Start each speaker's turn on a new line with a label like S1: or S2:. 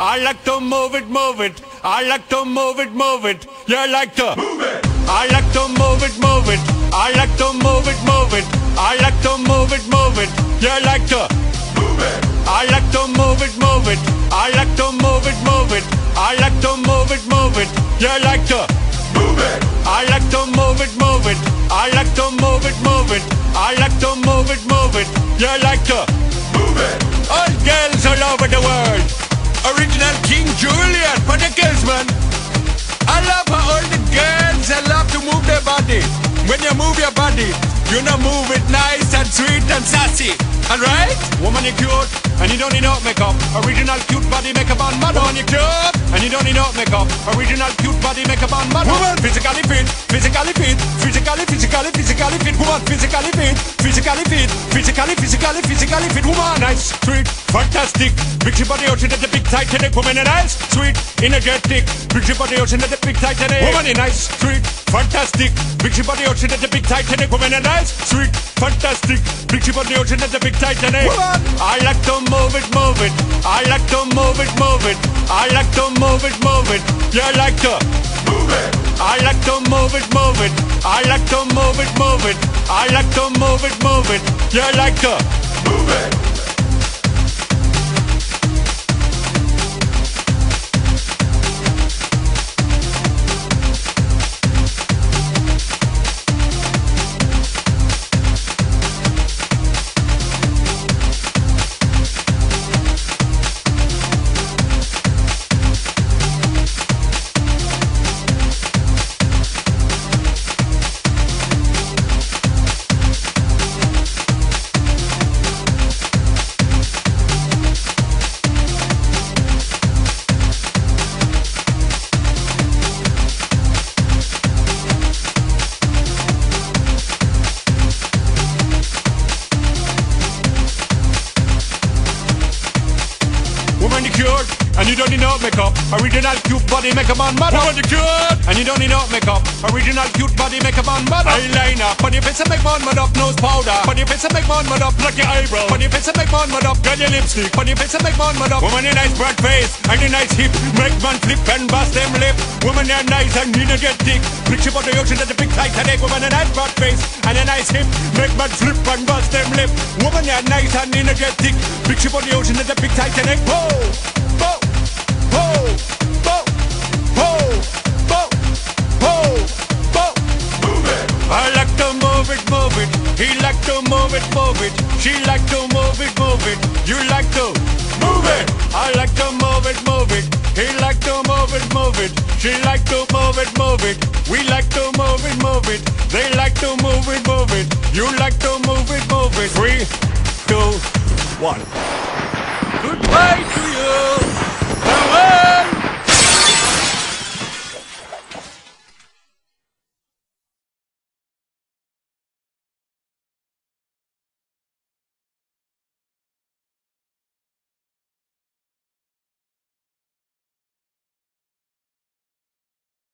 S1: I like to move it, move it. I like to move it, move it. You like to move it. I like to move it, move it. I like to move it, move it. I like to move it, move it. You like to move it. I like to move it, move it. I like to move it, move it. I like to move it, move it. You like to move it. I like to move it, move it. I like to move it, move it. I like to move it, move it. You like to move it. All girls all over the world. Original King Julian for the girls, man. I love how all the girls they love to move their body. When you move your body, you know move it nice and sweet and sassy. Alright? Woman, you cute and you don't need no makeup. Original cute body makeup on model. Woman, you cute and you don't need no makeup. Original cute body makeup on model. Woman, physically fit, physically fit, physically fit. Woman, physically fit, physically fit, physically fit. Woman, nice, sweet, fantastic. Big body ocean at the big Titanic. Woman, nice, sweet, energetic. Big body ocean at the big Titanic. Woman, nice, sweet, fantastic. Big body ocean at the big Titanic. Woman, nice, sweet, fantastic. Big body ocean at the big Titanic. Woman, I like to move it, move it. I like to move it, move it. I like to move it, move it. You like to move it. I like to move it, move it. I like to move it, move it. I like to move it, move it. You like to move it. Woman, you cute and you don't need no makeup. Original cute body makeup on model. Woman, you cute and you don't need no makeup. Original cute body makeup on model. Eyeliner on your face and make man mud up. Nose powder on your face and make man mud up. Pluck your eyebrow on your face and make man mud up. Girl, your lipstick on your face and make man mud up. Woman, you nice broad face and you nice hip. Make man flip and bust them lip. Woman, you nice and energetic. Picture about the ocean at the big Titanic. Woman, a nice broad face and a nice hip. Make man flip and bust them lip. Woman, you nice and energetic. Picture about the ocean at the big Titanic. Whoa! I like to move it, move it. He like to move it, move it. She like to move it, move it. You like to move it. I like to move it, move it. He like to move it, move it. She like to move it, move it. We like to move it, move it. They like to move it, move it. You like to move it, move it. 3, 2, 1. Goodbye to you.